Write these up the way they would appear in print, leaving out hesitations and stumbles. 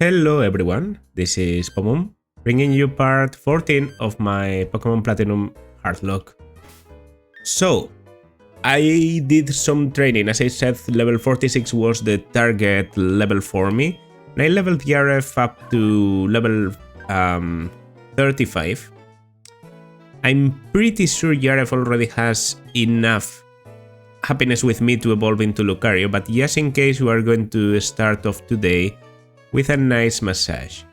Hello everyone, this is Pomum, bringing you part 14 of my Pokemon Platinum hardlocke. So, I did some training. As I said, level 46 was the target level for me, and I leveled Yaref up to level 35. I'm pretty sure Yaref already has enough happiness with me to evolve into Lucario, but just in case, we are going to start off today with a nice massage.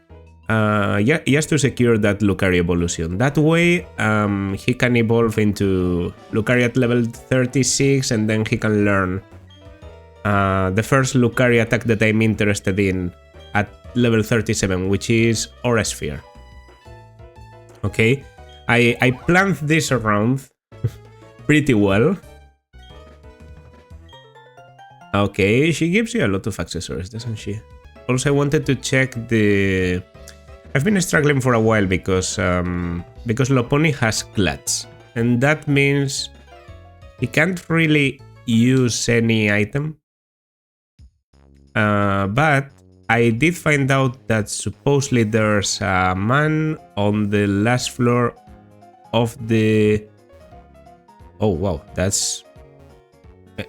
Yeah, just to secure that Lucario evolution. That way, he can evolve into Lucario at level 36, and then he can learn the first Lucario attack that I'm interested in at level 37, which is Aura Sphere. Okay, I planned this around pretty well. Okay, she gives you a lot of accessories, doesn't she? Also, I wanted to check the... I've been struggling for a while because Lopunny has clutch, and that means he can't really use any item. But I did find out that supposedly there's a man on the last floor of the... Oh wow, that's...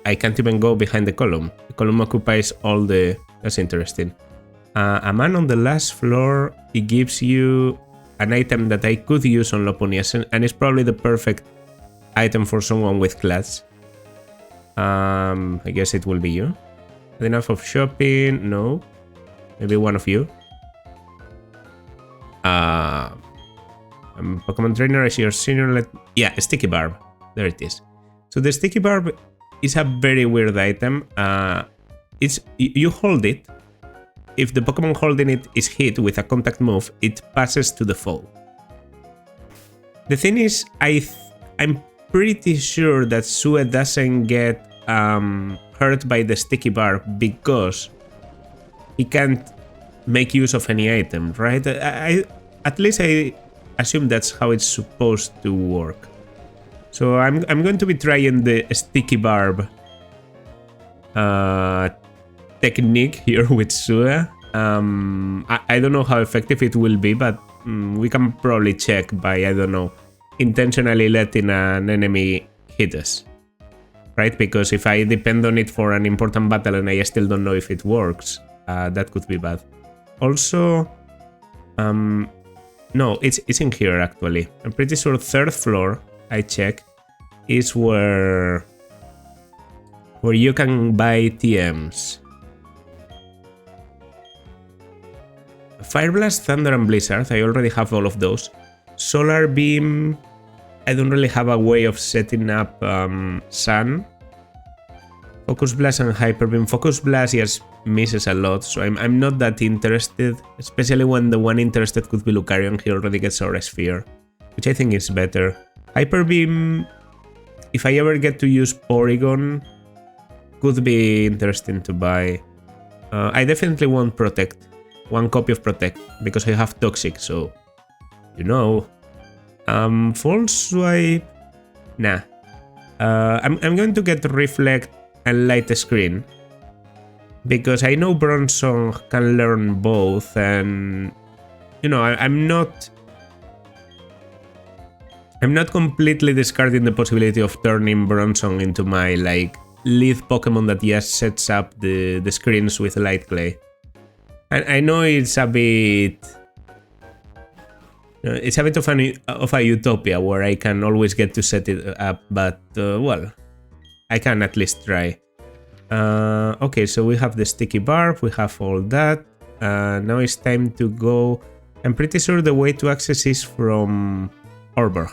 I can't even go behind the column. The column occupies all the... That's interesting. A man on the last floor, he gives you an item that I could use on Lopunny, and it's probably the perfect item for someone with clutch. I guess it will be you. Enough of shopping? No. Maybe one of you. Pokemon trainer, I see your senior. Yeah, Sticky Barb. There it is. So the Sticky Barb is a very weird item. You hold it. If the Pokemon holding it is hit with a contact move, it passes to the foe. The thing is, I'm pretty sure that Sue doesn't get hurt by the Sticky Barb because he can't make use of any item, right? At least I assume that's how it's supposed to work. So I'm going to be trying the Sticky Barb technique here with Sue. I don't know how effective it will be, but we can probably check by, I don't know, intentionally letting an enemy hit us, right? Because if I depend on it for an important battle and I still don't know if it works, that could be bad. Also, no, it's in here actually. I'm pretty sure third floor, I check, is where you can buy TMs. Fire Blast, Thunder, and Blizzard, I already have all of those. Solar Beam, I don't really have a way of setting up Sun. Focus Blast and Hyper Beam. Focus Blast just misses a lot, so I'm not that interested, especially when the one interested could be Lucario and he already gets Aura Sphere, which I think is better. Hyper Beam, if I ever get to use Porygon, could be interesting to buy. I definitely want Protect. One copy of Protect, because I have Toxic, so... You know. False Swipe... Nah. I'm going to get Reflect and Light Screen, because I know Bronzong can learn both, and... You know, I'm not completely discarding the possibility of turning Bronzong into my, like, lead Pokemon that just sets up the screens with Light Clay. And I know it's a bit of a utopia where I can always get to set it up, but well, I can at least try. Okay, so we have the Sticky Barb, we have all that. Now it's time to go. I'm pretty sure the way to access is from Orberg.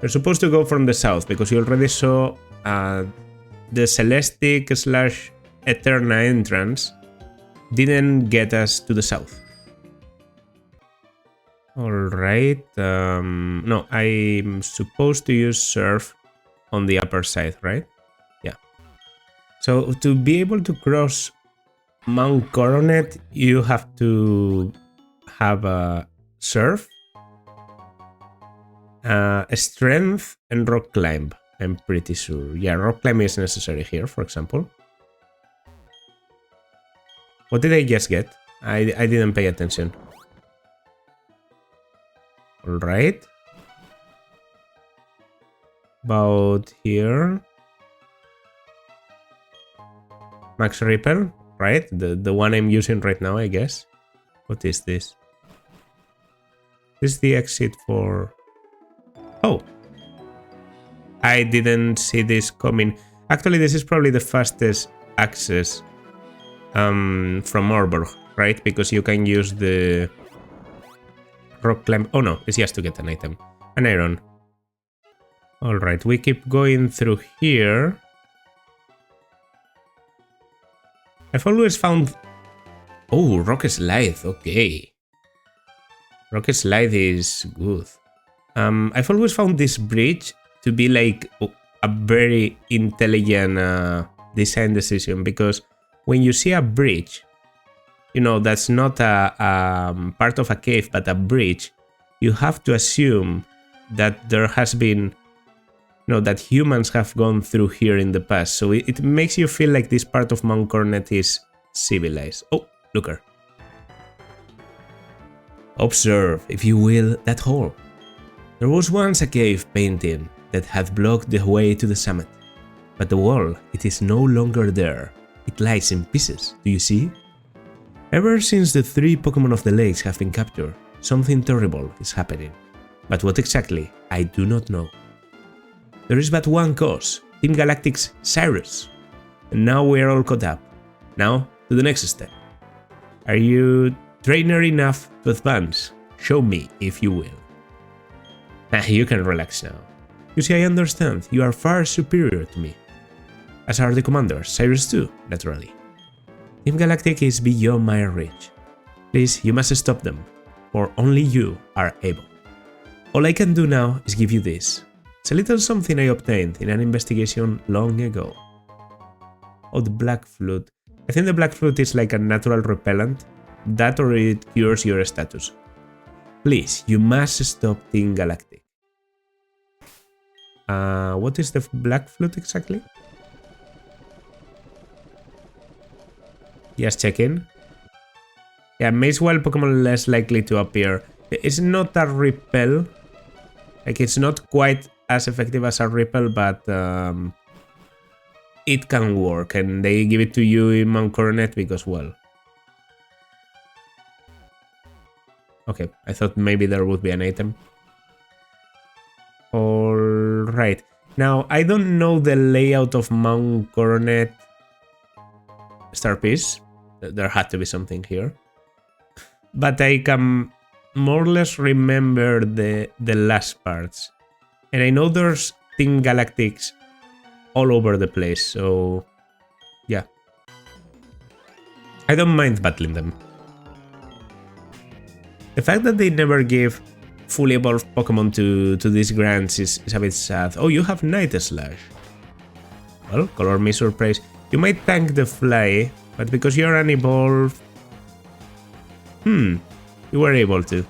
You're supposed to go from the south because you already saw the Celestic / Eterna entrance didn't get us to the south. Alright, no, I'm supposed to use Surf on the upper side, right? Yeah. So to be able to cross Mount Coronet, you have to have a Surf, Strength, and Rock Climb, I'm pretty sure. Yeah, Rock Climb is necessary here, for example. What did I just get? I didn't pay attention. Alright. About here. Max Ripple, right? The one I'm using right now, I guess. What is this? This is the exit for... Oh! I didn't see this coming. Actually, this is probably the fastest access from Orborg, right? Because you can use the rock climb. Oh no, it's just to get an item. An iron. Alright, we keep going through here. I've always found... Oh, rock slide, okay. Rock slide is good. I've always found this bridge to be like a very intelligent design decision, because when you see a bridge, you know, that's not a part of a cave, but a bridge, you have to assume that there has been, you know, that humans have gone through here in the past. So it makes you feel like this part of Mount Coronet is civilized. Oh, look her. Observe, if you will, that hole. There was once a cave painting that had blocked the way to the summit. But the wall, it is no longer there. It lies in pieces, do you see? Ever since the 3 Pokemon of the lakes have been captured, something terrible is happening. But what exactly, I do not know. There is but one cause, Team Galactic's Cyrus. And now we are all caught up. Now, to the next step. Are you trainer enough to advance? Show me, if you will. You can relax now. You see, I understand, you are far superior to me. As are the commanders, Cyrus too, naturally. Team Galactic is beyond my reach. Please, you must stop them, for only you are able. All I can do now is give you this. It's a little something I obtained in an investigation long ago. Oh, the black flute. I think the black flute is like a natural repellent. That or it cures your status. Please, you must stop Team Galactic. What is the black flute exactly? Just checking. Yeah, Maze Wild Pokemon less likely to appear. It's not a repel. Like, it's not quite as effective as a repel, but it can work. And they give it to you in Mount Coronet because, well... Okay, I thought maybe there would be an item. Alright. Now, I don't know the layout of Mount Coronet Star Piece. There had to be something here. But I can more or less remember the last parts. And I know there's Team Galactics all over the place, so... yeah. I don't mind battling them. The fact that they never give fully evolved Pokemon to these grants is a bit sad. Oh, you have Night Slash. Well, color me surprise. You might thank the fly, but because you're unevolved... you were able to.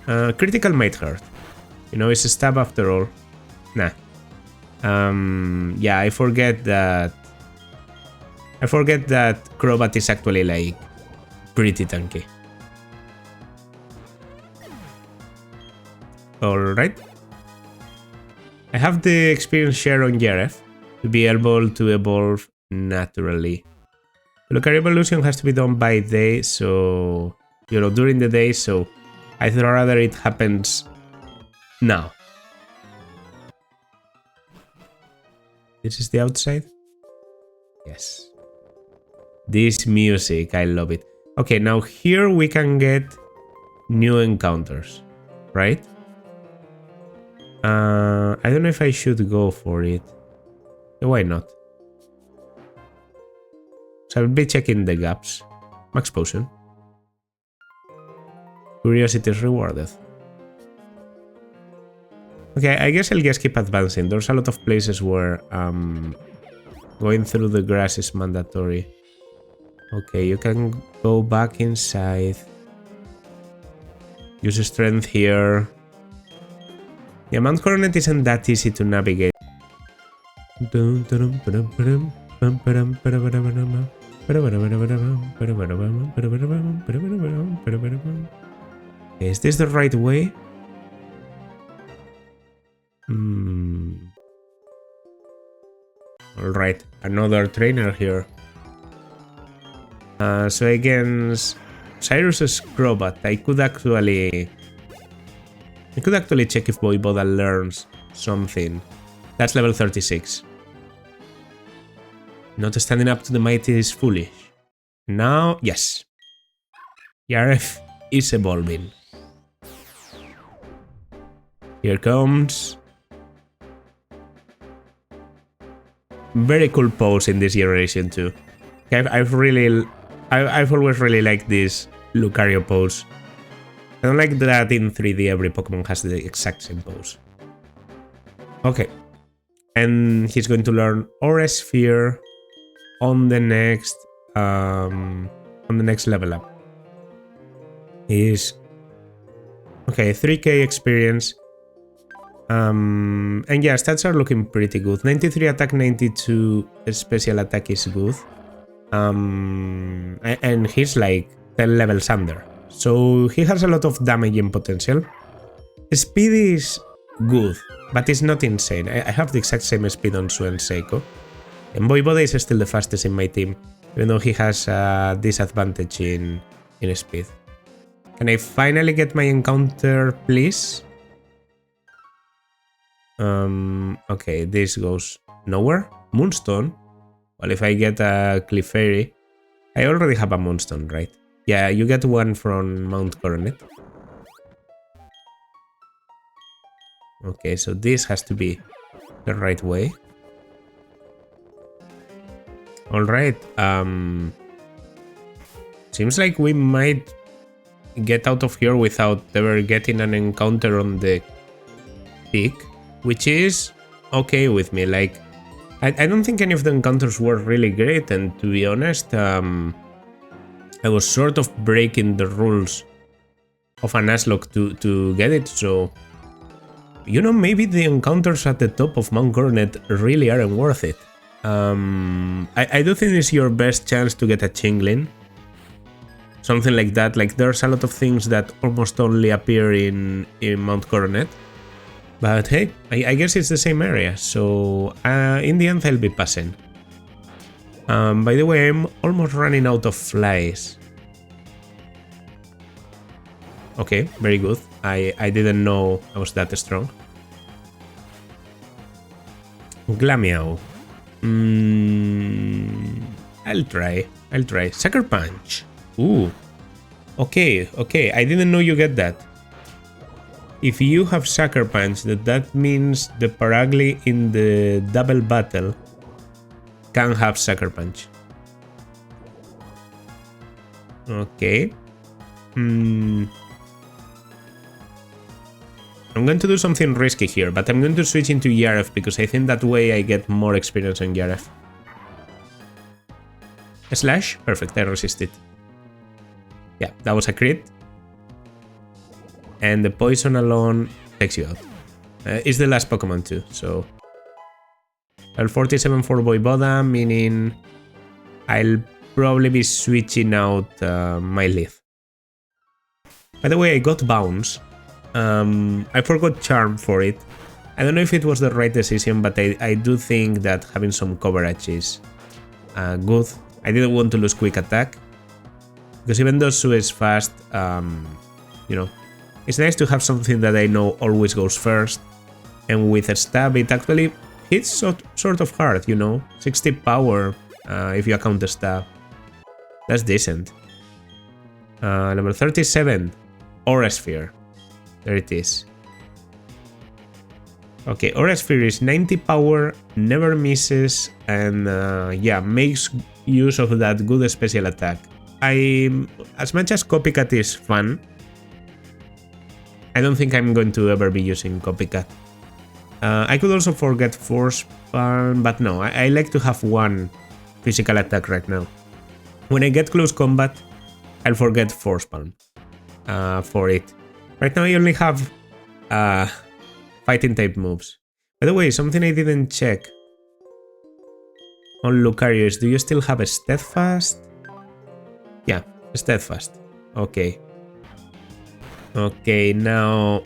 Critical Might Heart. You know, it's a stab after all. Nah. Yeah, I forget that Crobat is actually, like, pretty tanky. Alright. I have the experience share on Jareth to be able to evolve naturally. Look, our evolution has to be done by day, so... you know, during the day, so I'd rather it happens now. This is the outside? Yes. This music, I love it. Okay, now here we can get new encounters, right? I don't know if I should go for it. Why not? So I'll be checking the gaps. Max Potion. Curiosity is rewarded. Okay, I guess I'll just keep advancing. There's a lot of places where going through the grass is mandatory. Okay, you can go back inside. Use strength here. Yeah, Mount Coronet isn't that easy to navigate. Is this the right way? Alright, another trainer here. So against Cyrus's Crobat, I could actually check if Voivoda learns something. That's level 36. Not standing up to the mighty is foolish. Now, yes. Yaref is evolving. Here comes. Very cool pose in this generation too. I've always really liked this Lucario pose. I don't like that in 3D every Pokemon has the exact same pose. Okay. And he's going to learn Aura Sphere on the next level up. Is okay, 3k experience. And yeah, stats are looking pretty good. 93 attack, 92 special attack is good. And he's like 10 levels under. So he has a lot of damaging potential. Speed is good, but it's not insane. I have the exact same speed on Su and Seiko. And Voivoda is still the fastest in my team, even though he has a disadvantage in speed. Can I finally get my encounter, please? Okay, this goes nowhere. Moonstone? Well, if I get a Clefairy, I already have a Moonstone, right? Yeah, you get one from Mount Coronet. Okay, so this has to be the right way. Alright, seems like we might get out of here without ever getting an encounter on the peak, which is okay with me. Like, I don't think any of the encounters were really great, and to be honest, I was sort of breaking the rules of a nuzlocke to get it, so you know, maybe the encounters at the top of Mount Coronet really aren't worth it. I do think it's your best chance to get a Chingling. Something like that. Like, there's a lot of things that almost only appear in Mount Coronet. But hey, I guess it's the same area, so in the end I'll be passing. By the way, I'm almost running out of flies. Okay, very good. I didn't know I was that strong. Glameow. I'll try. Sucker Punch. Ooh. Okay. I didn't know you get that. If you have Sucker Punch, that means the Paragly in the double battle can have Sucker Punch. Okay. I'm going to do something risky here, but I'm going to switch into Yaref because I think that way I get more experience on Yaref. Slash? Perfect, I resisted. Yeah, that was a crit. And the poison alone takes you out. It's the last Pokemon too, so... Level 47 for Voivoda, meaning I'll probably be switching out my lead. By the way, I got Bounce. I forgot Charm for it. I don't know if it was the right decision, but I do think that having some coverage is good. I didn't want to lose Quick Attack, because even though Su is fast, you know, it's nice to have something that I know always goes first. And with a Stab, it actually hits sort of hard, you know, 60 power if you account the Stab. That's decent. Level 37, Aura Sphere. There it is. Okay, Aura Sphere is 90 power, never misses, and yeah, makes use of that good special attack. As much as Copycat is fun, I don't think I'm going to ever be using Copycat. I could also forget Force Palm, but no, I like to have one physical attack right now. When I get close combat, I'll forget Force Palm for it. Right now I only have fighting type moves. By the way, something I didn't check. on Lucarius, do you still have a Steadfast? Yeah, Steadfast. Okay. Okay, now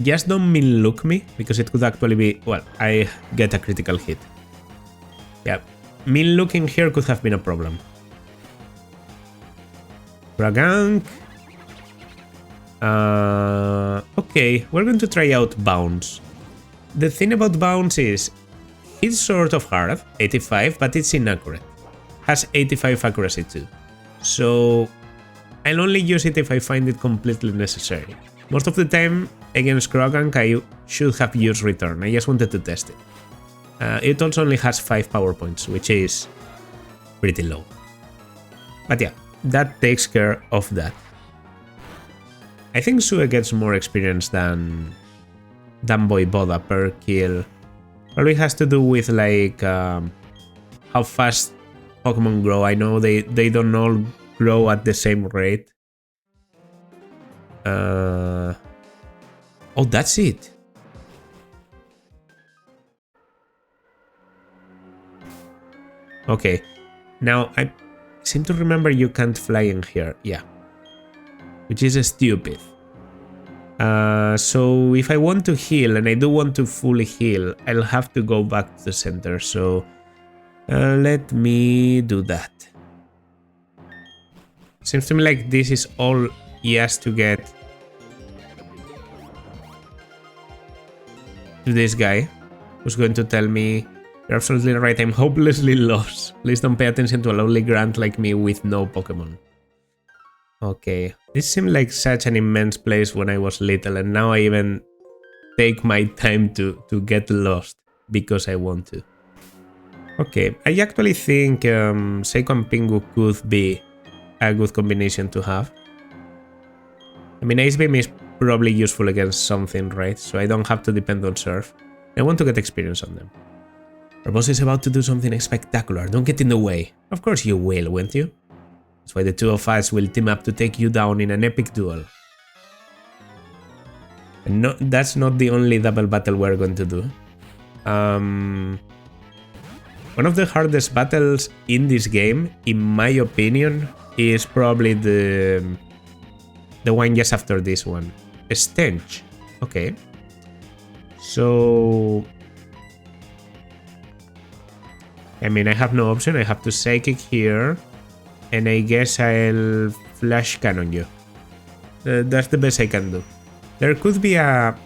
just don't min-look me, because it could actually be, well, I get a critical hit. Yeah, min-looking here could have been a problem. Ragank. Okay, we're going to try out Bounce. The thing about Bounce is, it's sort of hard, 85, but it's inaccurate. Has 85 accuracy too. So I'll only use it if I find it completely necessary. Most of the time, against Ragank, I should have used Return. I just wanted to test it. It also only has 5 power points, which is pretty low. But yeah, that takes care of that. I think Sue gets more experience than Voivoda per kill. Probably has to do with like how fast Pokemon grow. I know they don't all grow at the same rate. Oh, that's it. Okay, now I seem to remember you can't fly in here. Yeah, which is stupid. So if I want to heal, and I do want to fully heal, I'll have to go back to the center. So let me do that. Seems to me like this is all he has to get to this guy, who's going to tell me, "You're absolutely right, I'm hopelessly lost. Please don't pay attention to a lonely grunt like me with no Pokemon." Okay, this seemed like such an immense place when I was little, and now I even take my time to get lost because I want to. Okay, I actually think Seiko and Pingu could be a good combination to have. I mean, Ice Beam is probably useful against something, right? So I don't have to depend on Surf. I want to get experience on them. Our boss is about to do something spectacular. Don't get in the way. Of course you will, won't you? That's why the two of us will team up to take you down in an epic duel. And no, that's not the only double battle we're going to do. One of the hardest battles in this game, in my opinion, is probably the one just after this one. Stench. Okay. So I mean, I have no option. I have to Psychic here. And I guess I'll Flash Cannon you. That's the best I can do. There could be a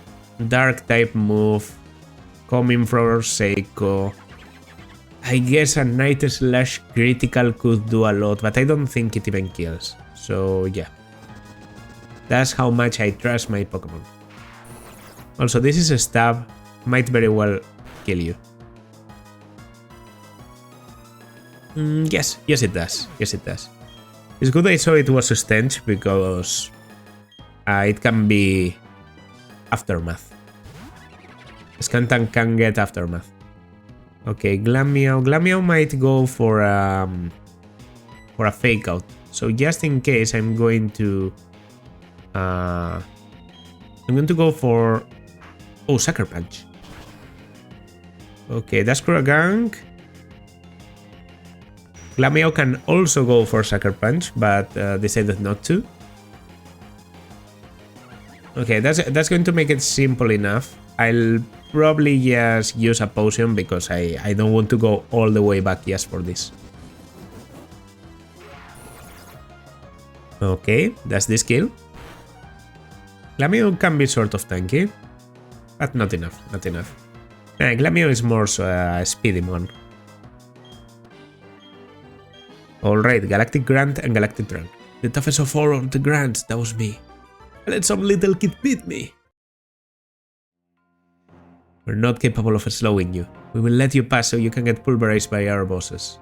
Dark type move coming from Seiko. I guess a Night Slash critical could do a lot, but I don't think it even kills. So yeah. That's how much I trust my Pokemon. Also, this is a stab. Might very well kill you. Yes it does. Yes it does. It's good I saw it was a stench because it can be Aftermath. Scantan can get Aftermath. Okay, Glameow. Glameow might go for a Fake Out. So just in case, I'm going to go for Sucker Punch. Okay, that's Kuragank. Glameow can also go for Sucker Punch, but decided not to. Okay, that's going to make it simple enough. I'll probably just use a potion because I don't want to go all the way back just for this. Okay, that's this kill. Glameow can be sort of tanky, but not enough, not enough. Glameow is more so a speedy one. Alright, Galactic Grunt and Galactic Trunk. The toughest of all of the grunts, that was me. I let some little kid beat me. We're not capable of slowing you. We will let you pass so you can get pulverized by our bosses.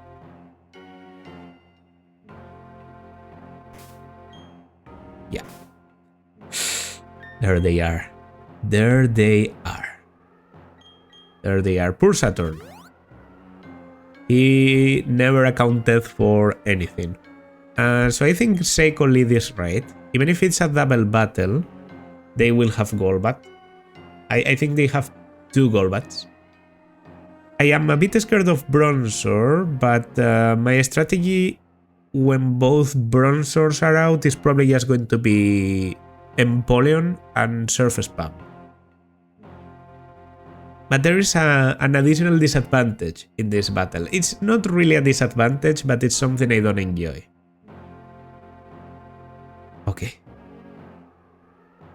Yeah. There they are. There they are. There they are. Poor Saturn. He never accounted for anything. So I think Seiko lead is right. Even if it's a double battle, they will have Golbat. I think they have 2 Golbats. I am a bit scared of Bronzor, but my strategy when both Bronzors are out is probably just going to be Empoleon and Surface Spam. But there is an additional disadvantage in this battle. It's not really a disadvantage, but it's something I don't enjoy. Okay.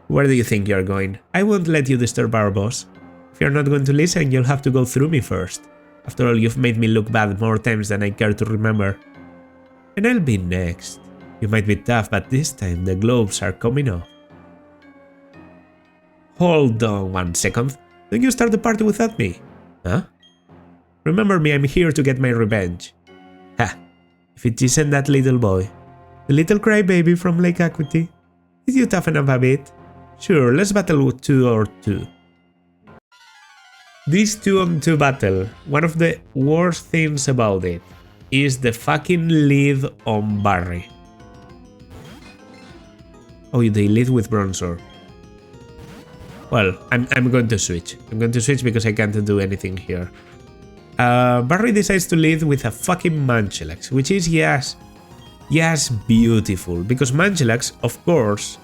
Where do you think you're going? I won't let you disturb our boss. If you're not going to listen, you'll have to go through me first. After all, you've made me look bad more times than I care to remember. And I'll be next. You might be tough, but this time the globes are coming off. Hold on 1 second. Don't you start the party without me? Huh? Remember me, I'm here to get my revenge. Ha! If it isn't that little boy. The little crybaby from Lake Equity. Did you toughen up a bit? Sure, let's battle with 2 or 2. This 2-on-2 battle, one of the worst things about it is the fucking lead on Barry. Oh, they lead with Bronzor. Well, I'm going to switch. I'm going to switch because I can't do anything here. Barry decides to lead with a fucking Munchlax, which is yes, beautiful. Because Munchlax, of course,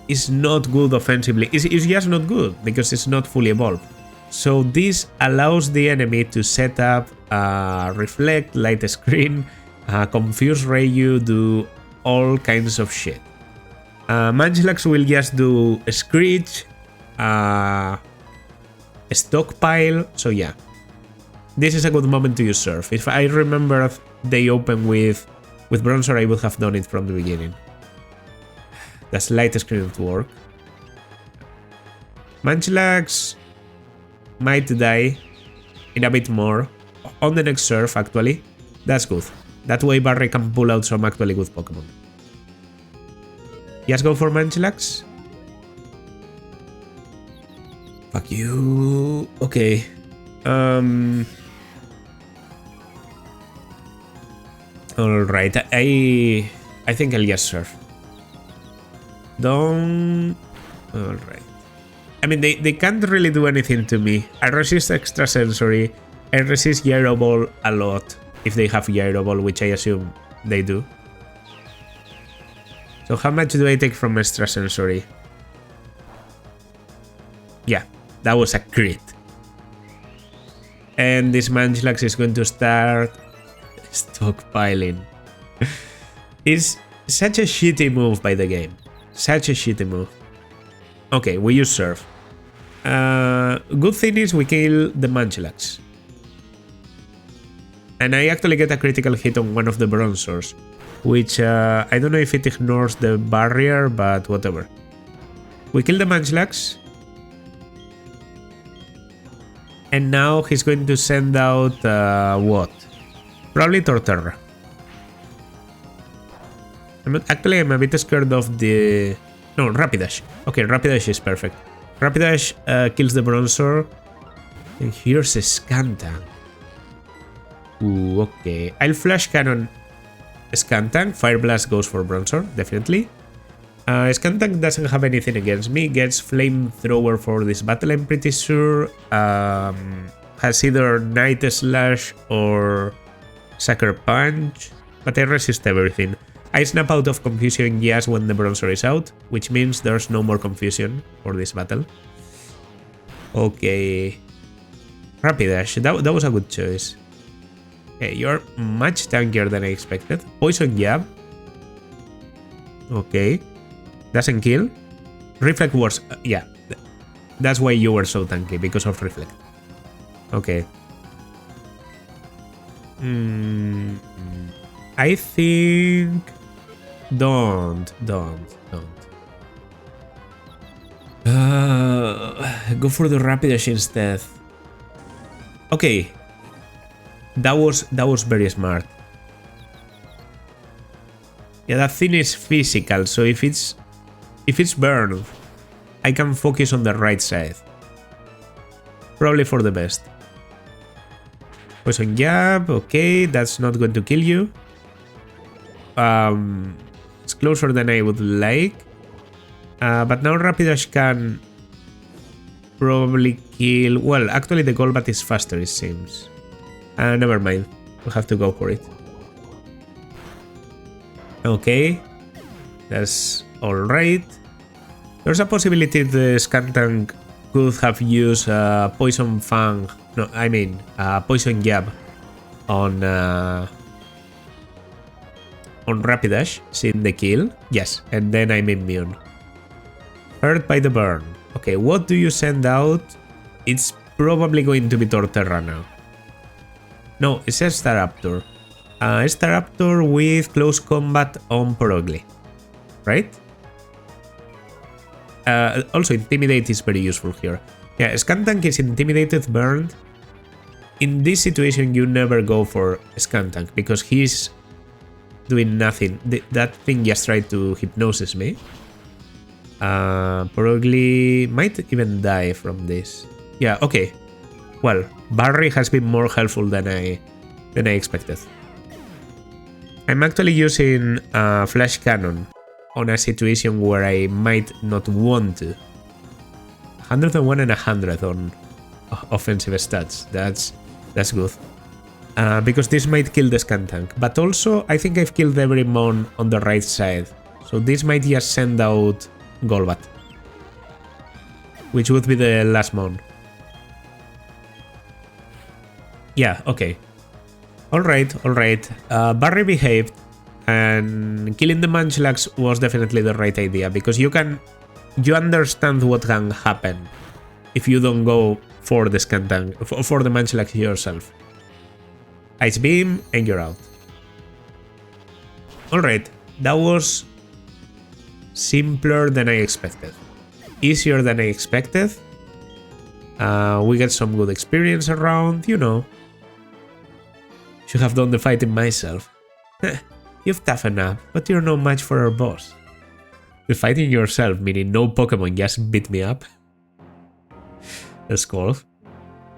is not good offensively. It's just not good because it's not fully evolved. So this allows the enemy to set up Reflect, Light Screen, Confuse Rayu, do all kinds of shit. Munchlax will just do a Screech, a Stockpile, so yeah. This is a good moment to use Surf. If I remember they open with Bronzor, I would have done it from the beginning. Does Light Screen work? Munchlax might die in a bit more on the next Surf, actually. That's good. That way Barry can pull out some actually good Pokemon. Just go for Munchlax. Fuck you. Okay. Alright, I think I'll just Surf. Don't... Alright. I mean, they can't really do anything to me. I resist Extrasensory. I resist Gyro Ball a lot, if they have Gyro Ball, which I assume they do. So how much do I take from Extrasensory? Yeah, that was a crit. And this Munchlax is going to start stockpiling. It's such a shitty move by the game. Such a shitty move. Okay, we use Surf. Good thing is we kill the Munchlax. And I actually get a critical hit on one of the Bronzors, which I don't know if it ignores the barrier, but whatever. We kill the Munchlax. And now he's going to send out what? Probably Torterra. I'm a bit scared of the... No, Rapidash. Okay, Rapidash is perfect. Rapidash kills the Bronzor. And here's a Scantank. Ooh, okay. I'll Flash Cannon Scantank. Fire Blast goes for Bronzor, definitely. Scantank doesn't have anything against me. Gets Flamethrower for this battle, I'm pretty sure. Has either Night Slash or Sucker Punch. But I resist everything. I snap out of Confusion just when the Bronzor is out, which means there's no more Confusion for this battle. Okay. Rapidash, that was a good choice. Okay, you're much tankier than I expected. Poison Jab. Okay. Doesn't kill. Reflect was... yeah. That's why you were so tanky, because of Reflect. Okay. I think... Don't. Go for the Rapidash instead. Okay. That was very smart. Yeah, that thing is physical, so if it's burned, I can focus on the right side. Probably for the best. Poison Jab, okay, that's not going to kill you. It's closer than I would like. But now Rapidash can probably kill... Well, actually the Golbat is faster, it seems. Never mind. We'll have to go for it. Okay. That's alright. There's a possibility the Skuntank could have used Poison Fang... No, I mean, Poison Jab on Rapidash, seeing the kill. Yes, and then I'm immune. Hurt by the burn. Okay, what do you send out? It's probably going to be Torterra now. No, it says Staraptor. Staraptor with close combat on Porogly. Right? Also, Intimidate is very useful here. Yeah, Skuntank is intimidated, burned. In this situation, you never go for Skuntank because he's doing nothing. That thing just tried to hypnosis me. Porogly might even die from this. Yeah, okay. Well, Barry has been more helpful than I expected. I'm actually using Flash Cannon on a situation where I might not want to. 101 and 100 on offensive stats. That's good. Because this might kill the Skuntank. But also, I think I've killed every Mon on the right side. So this might just send out Golbat. Which would be the last Mon. Yeah, okay. Alright. Barry behaved. And killing the Munchlax was definitely the right idea. Because you understand what can happen if you don't go for the Skuntank, for the Munchlax yourself. Ice Beam, and you're out. Alright, that was simpler than I expected. Easier than I expected. We get some good experience around, you know. Should have done the fighting myself. You've toughened up, but you're no match for our boss. You're fighting yourself, meaning no Pokemon just beat me up. That's cool.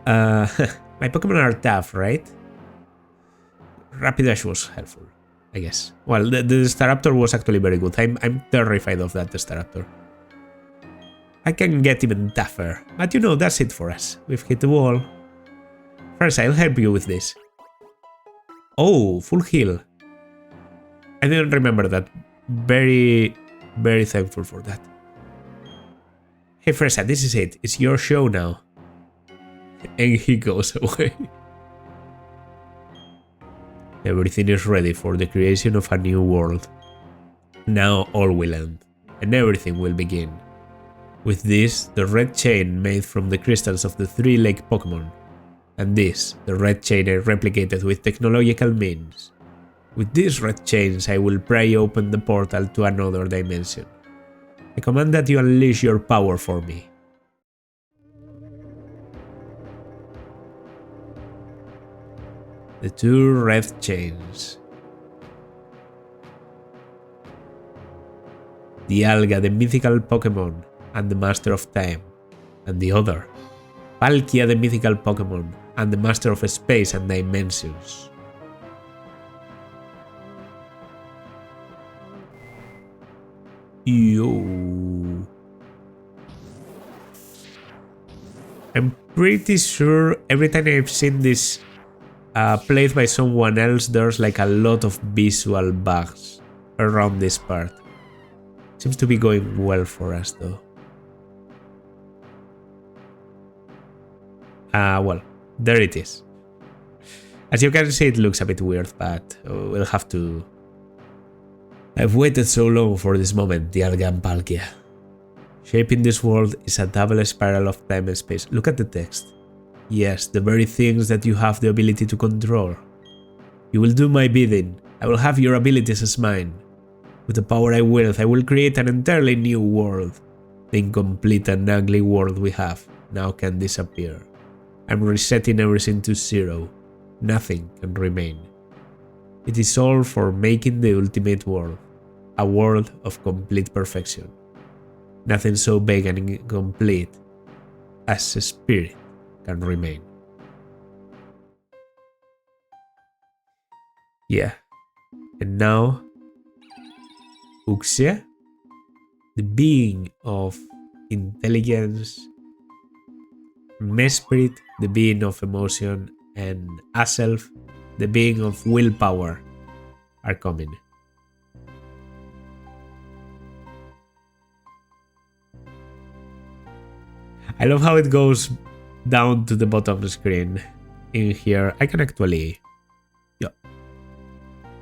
My Pokemon are tough, right? Rapidash was helpful, I guess. Well, the Staraptor was actually very good. I'm terrified of that Staraptor. I can get even tougher, but you know, that's it for us. We've hit the wall. First, I'll help you with this. Oh, full heal. I didn't remember that. Very thankful for that. Hey Fresa, this is it. It's your show now. And he goes away. Everything is ready for the creation of a new world. Now all will end, and everything will begin. With this, the red chain made from the crystals of the three-legged Pokemon. And this, the red chain I replicated with technological means. With these red chains, I will pry open the portal to another dimension. I command that you unleash your power for me. The two red chains. The Alga, the mythical Pokemon, and the Master of Time. And the other, Palkia, the mythical Pokemon, and the Master of Space and Dimensions. Yo. I'm pretty sure every time I've seen this played by someone else, there's like a lot of visual bugs around this part. Seems to be going well for us though. Well, there it is. As you can see, it looks a bit weird, but we'll have to... I've waited so long for this moment, the Alga and Palkia. Shaping this world is a double spiral of time and space. Look at the text. Yes, the very things that you have the ability to control. You will do my bidding. I will have your abilities as mine. With the power I wield, I will create an entirely new world. The incomplete and ugly world we have now can disappear. I'm resetting everything to zero. Nothing can remain. It is all for making the ultimate world. A world of complete perfection. Nothing so big and incomplete as a spirit can remain. Yeah. And now, Uxia, the being of intelligence, Mespirit, the being of emotion, and Aself, the being of willpower, are coming. I love how it goes down to the bottom of the screen. In here, I can actually... Yeah,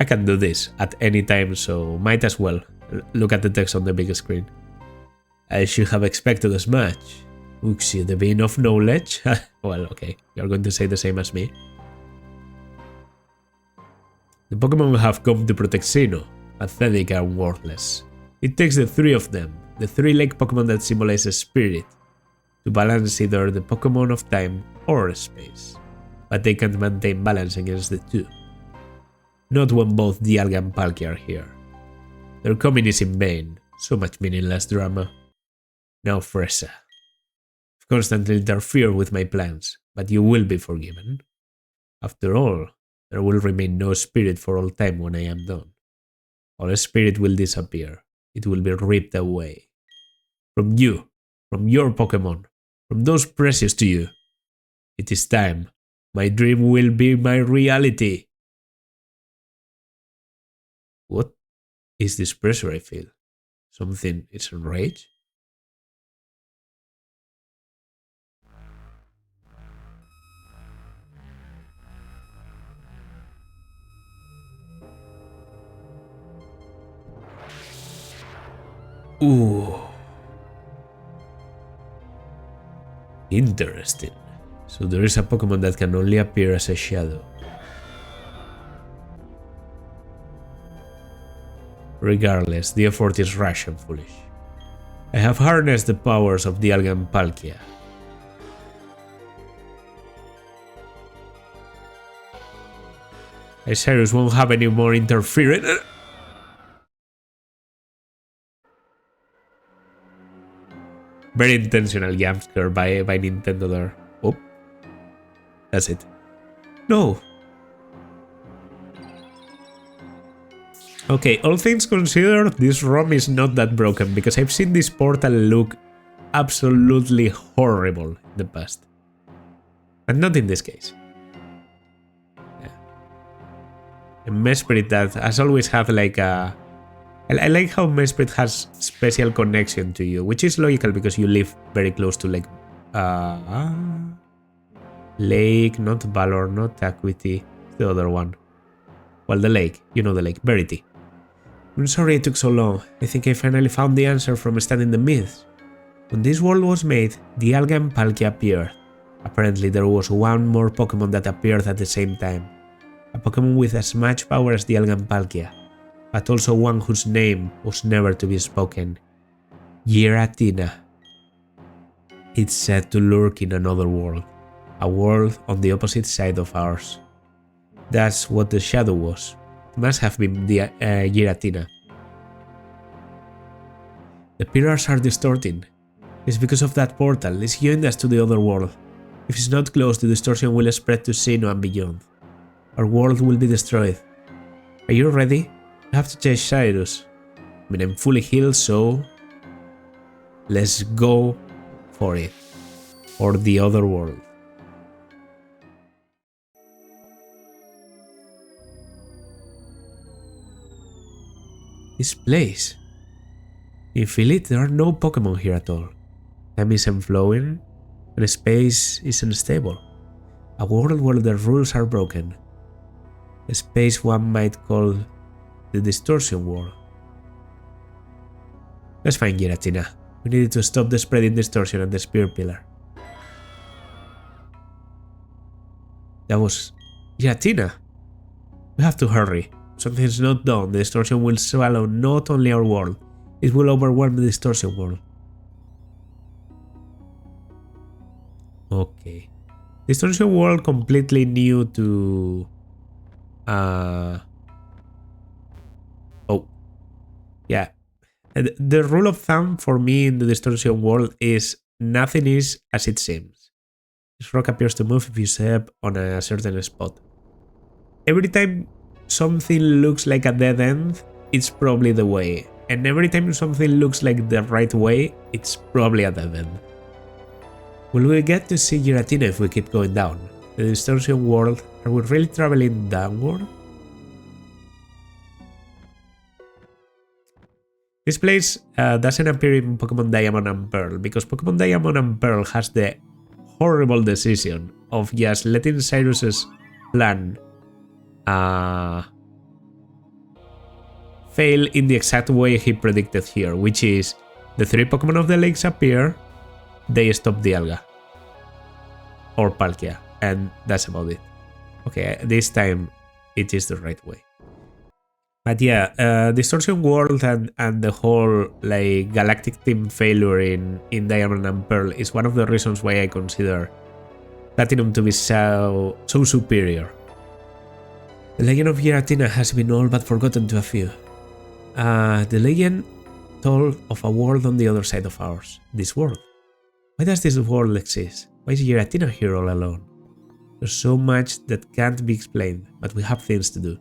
I can do this at any time, so might as well look at the text on the big screen. I should have expected as much. Uxie, the being of knowledge? Well, okay, you're going to say the same as me. The Pokemon have come to protect Sinnoh, pathetic and worthless. It takes the three of them, the three-legged Pokemon that symbolize a spirit, to balance either the Pokemon of time or space, but they can't maintain balance against the two. Not when both Dialga and Palkia are here. Their coming is in vain, so much meaningless drama. Now Fresa. I've constantly interfered with my plans, but you will be forgiven. After all, there will remain no spirit for all time when I am done. All spirit will disappear. It will be ripped away. From you, from your Pokemon, from those precious to you. It is time. My dream will be my reality. What is this pressure I feel? Something is enraged? Ooh. Interesting. So there is a Pokemon that can only appear as a shadow. Regardless, the effort is rash and foolish. I have harnessed the powers of Dialga and Palkia. Cyrus won't have any more interference. Very intentional jump scare by Nintendo there. Oh, that's it. No. Okay, all things considered, this ROM is not that broken, because I've seen this portal look absolutely horrible in the past. But not in this case. Yeah. A Mespirit that has always have like a... I like how Mespirit has special connection to you, which is logical because you live very close to like... Lake, not Valor, not Acuity, the other one. Well, the lake, you know the lake, Verity. I'm sorry it took so long. I think I finally found the answer from studying the myths. When this world was made, Dialga and Palkia appeared. Apparently there was one more Pokemon that appeared at the same time. A Pokemon with as much power as Dialga and Palkia, but also one whose name was never to be spoken. Giratina. It's said to lurk in another world, a world on the opposite side of ours. That's what the shadow was. It must have been the Giratina. The pillars are distorting. It's because of that portal. It's joined us to the other world. If it's not closed, the distortion will spread to Sinnoh and beyond. Our world will be destroyed. Are you ready? I have to chase Cyrus. I mean, I'm fully healed, so... let's go for it. Or the other world. This place. You feel it? There are no Pokemon here at all. Time isn't flowing, and space is unstable. A world where the rules are broken. A space one might call the distortion world. Let's find Giratina. We needed to stop the spreading distortion at the spear pillar. That was Giratina. We have to hurry. Something's not done. The distortion will swallow not only our world, it will overwhelm the distortion world. Okay. Distortion world completely new to... Oh. Yeah. The rule of thumb for me in the distortion world is nothing is as it seems. This rock appears to move if you step on a certain spot. Every time something looks like a dead end, it's probably the way. And every time something looks like the right way, it's probably a dead end. Will we get to see Giratina if we keep going down? The distortion world, are we really traveling downward? This place doesn't appear in Pokemon Diamond and Pearl because Pokemon Diamond and Pearl has the horrible decision of just letting Cyrus's plan fail in the exact way he predicted here, which is the 3 Pokemon of the lakes appear, they stop Dialga or Palkia, and that's about it. Okay, this time it is the right way. But yeah, Distortion World and the whole like galactic team failure in Diamond and Pearl is one of the reasons why I consider Platinum to be so superior. The legend of Giratina has been all but forgotten to a few. The legend told of a world on the other side of ours. This world. Why does this world exist? Why is Giratina here all alone? There's so much that can't be explained, but we have things to do.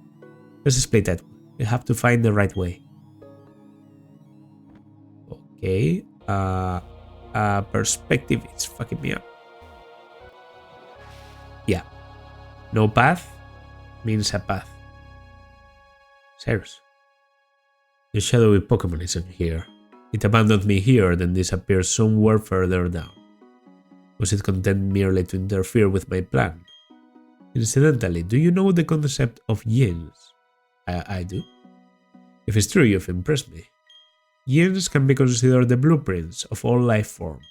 Let's split that. We have to find the right way. Okay. Perspective is fucking me up. Yeah. No path means a path. Cyrus. The shadowy Pokemon isn't here. It abandoned me here, then disappeared somewhere further down. Was it content merely to interfere with my plan? Incidentally, do you know the concept of yins? I do. If it's true, you've impressed me. Yins can be considered the blueprints of all life forms.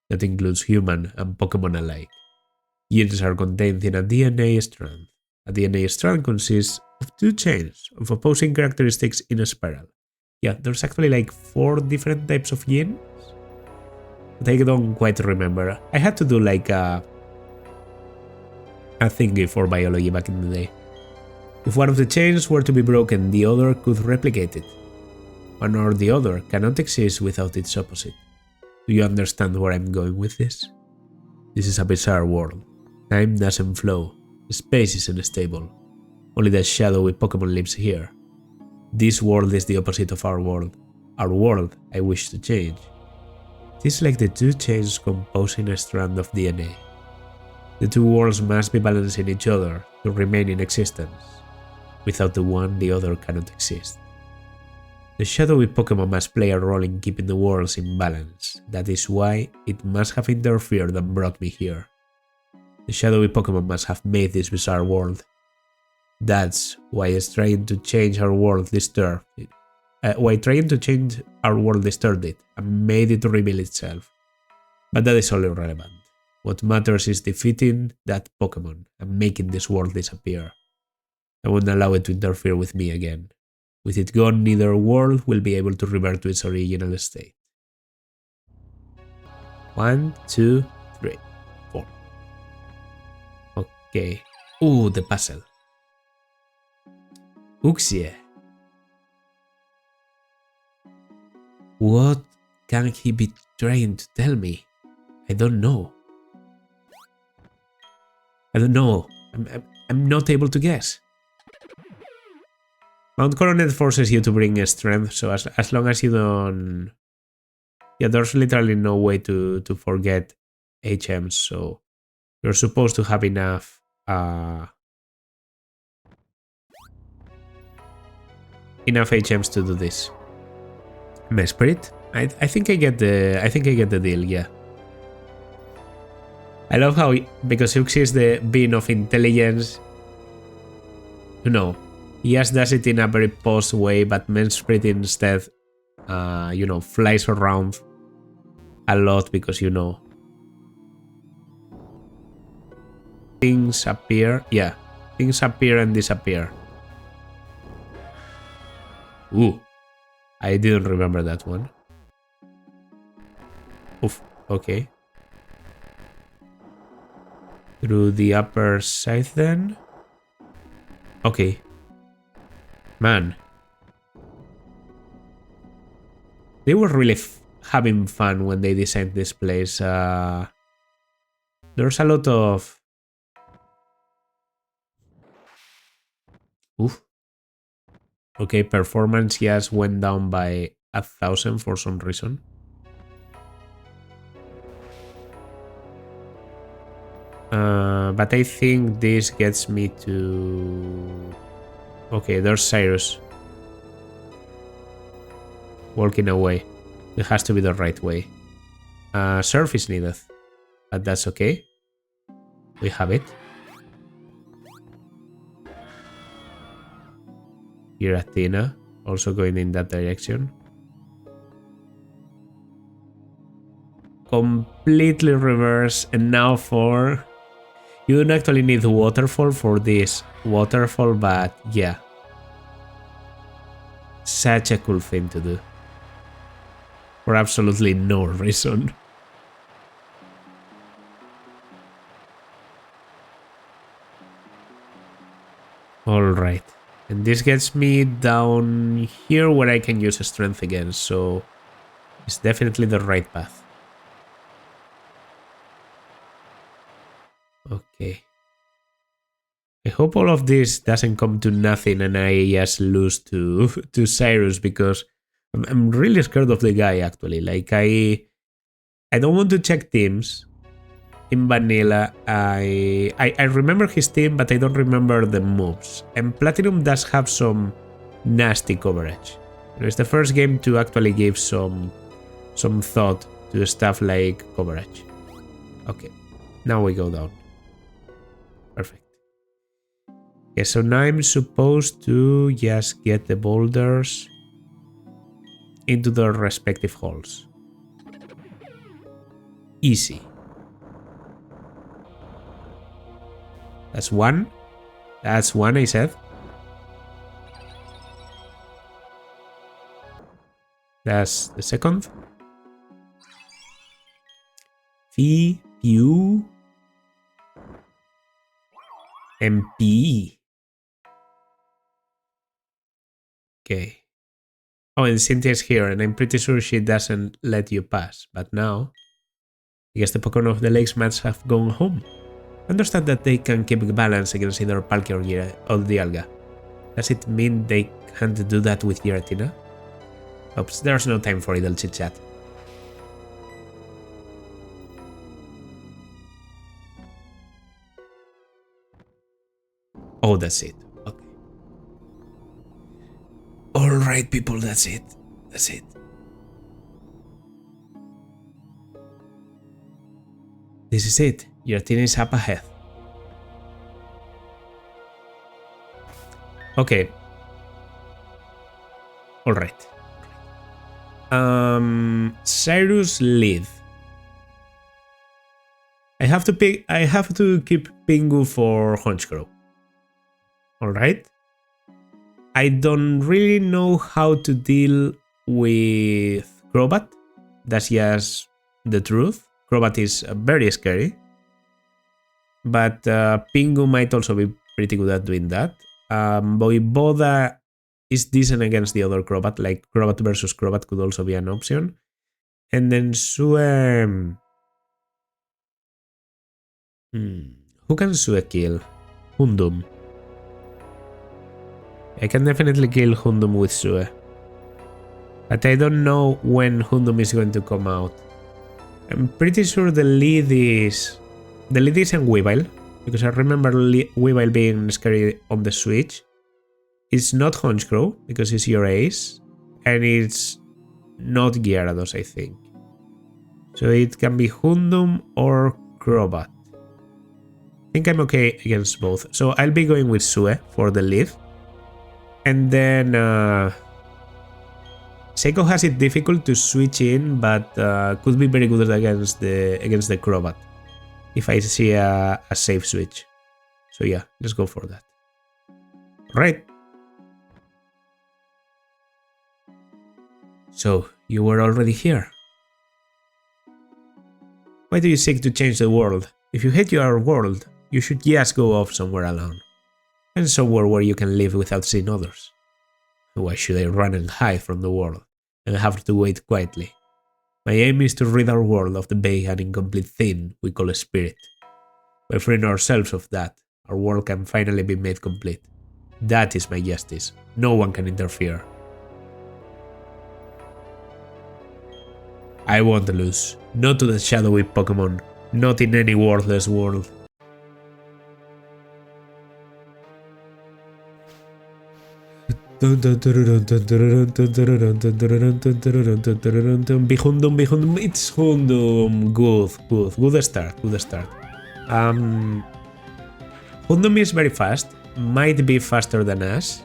That includes human and Pokemon alike. Yins are contained in a DNA strand. A DNA strand consists of 2 chains of opposing characteristics in a spiral. Yeah, there's actually like 4 different types of yins, but I don't quite remember. I had to do like a thingy for biology back in the day. If one of the chains were to be broken, the other could replicate it. One or the other cannot exist without its opposite. Do you understand where I'm going with this? This is a bizarre world. Time doesn't flow. Space is unstable. Only the shadowy Pokemon lives here. This world is the opposite of our world. Our world I wish to change. It is like the 2 chains composing a strand of DNA. The 2 worlds must be balancing each other to remain in existence. Without the one, the other cannot exist. The shadowy Pokemon must play a role in keeping the worlds in balance. That is why it must have interfered and brought me here. The shadowy Pokemon must have made this bizarre world. That's why it's trying to change our world disturbed it. Disturbed it and made it reveal itself. But that is all irrelevant. What matters is defeating that Pokemon and making this world disappear. I won't allow it to interfere with me again. With it gone, neither world will be able to revert to its original state. 1, 2, 3, 4. Okay. Ooh, the puzzle. Uxie. What can he be trying to tell me? I don't know. I'm not able to guess. Mount Coronet forces you to bring a strength, so as long as you don't... Yeah, there's literally no way to forget HMs, so you're supposed to have enough HMs to do this. Mesprit? I think I get the deal, yeah. I love how, because Uxie is the being of intelligence, you know, he just does it in a very post way, but Mesprit instead, you know, flies around a lot because, you know, things appear, yeah, things appear and disappear. Ooh, I didn't remember that one. Oof, okay. Through the upper side then? Okay. Man. They were really having fun when they designed this place. There's a lot of... Oof. Okay, performance just went down by 1,000 for some reason. But I think this gets me to... Okay, there's Cyrus. Walking away. It has to be the right way. Surf is needed. But that's okay. We have it. Here Athena, also going in that direction. Completely reverse, and now for... You don't actually need waterfall for this waterfall, but yeah. Such a cool thing to do. For absolutely no reason. Alright. And this gets me down here where I can use strength again, so it's definitely the right path. Okay. I hope all of this doesn't come to nothing and I just lose to Cyrus, because I'm really scared of the guy actually. Like I don't want to check teams. In vanilla, I remember his team, but I don't remember the moves. And Platinum does have some nasty coverage. It's the first game to actually give some thought to stuff like coverage. Okay, now we go down. Perfect. Okay, so now I'm supposed to just get the boulders into their respective holes. Easy. That's one. That's one, I said. That's the second. V, U, and P. Okay. Oh, and Cynthia's here, and I'm pretty sure she doesn't let you pass. But now, I guess the Pokemon of the lakes must have gone home. Understand that they can keep balance against either Palkia or Dialga. Does it mean they can't do that with Giratina? Oops, there's no time for idle chit-chat. Oh, that's it. Okay. Alright, people, that's it. That's it. This is it. Giratina is up ahead. Okay. Alright. Cyrus lead. I have to keep Pingu for Honchkrow. Alright. I don't really know how to deal with Crobat. That's just the truth. Crobat is very scary. But Pingu might also be pretty good at doing that. Voivoda is decent against the other Crobat, like Crobat versus Crobat could also be an option. And then Sue... Who can Sue kill? Hundum. I can definitely kill Hundum with Sue. But I don't know when Hundum is going to come out. I'm pretty sure the lead is in Weavile, because I remember Weavile being scary on the Switch. It's not Honchkrow, because it's your ace, and it's not Gyarados, I think. So it can be Hundum or Crobat. I think I'm okay against both. So I'll be going with Sue for the lead. And then Seiko has it difficult to switch in, but could be very good against the Crobat if I see a safe switch. So yeah, let's go for that. Right. So you were already here. Why do you seek to change the world? If you hate your world, you should just go off somewhere alone. And somewhere where you can live without seeing others. Why should I run and hide from the world and have to wait quietly? My aim is to rid our world of the vague and incomplete thing we call a spirit. By freeing ourselves of that, our world can finally be made complete. That is my justice. No one can interfere. I won't lose. Not to the shadowy Pokemon. Not in any worthless world. Bihundum, it's Hundum. Good start. Hundum is very fast, might be faster than us.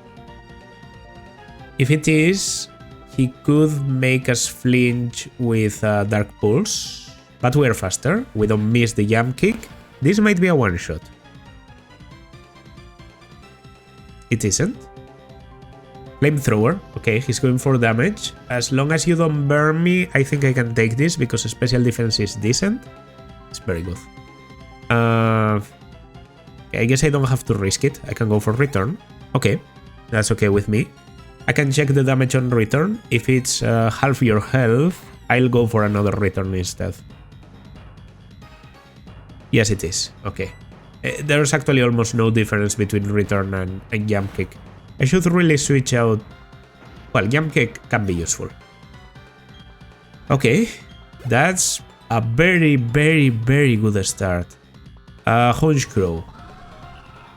If it is, he could make us flinch with Dark Pulse, but we're faster, we don't miss the jump kick. This might be a one-shot. It isn't. Flamethrower, okay, he's going for damage. As long as you don't burn me, I think I can take this because special defense is decent. It's very good. I guess I don't have to risk it. I can go for return. Okay, that's okay with me. I can check the damage on return. If it's half your health, I'll go for another return instead. Yes, it is. Okay. There's actually almost no difference between return and jump kick. I should really switch out... Well, jump kick can be useful. Okay, that's a very good start. Honchcrow.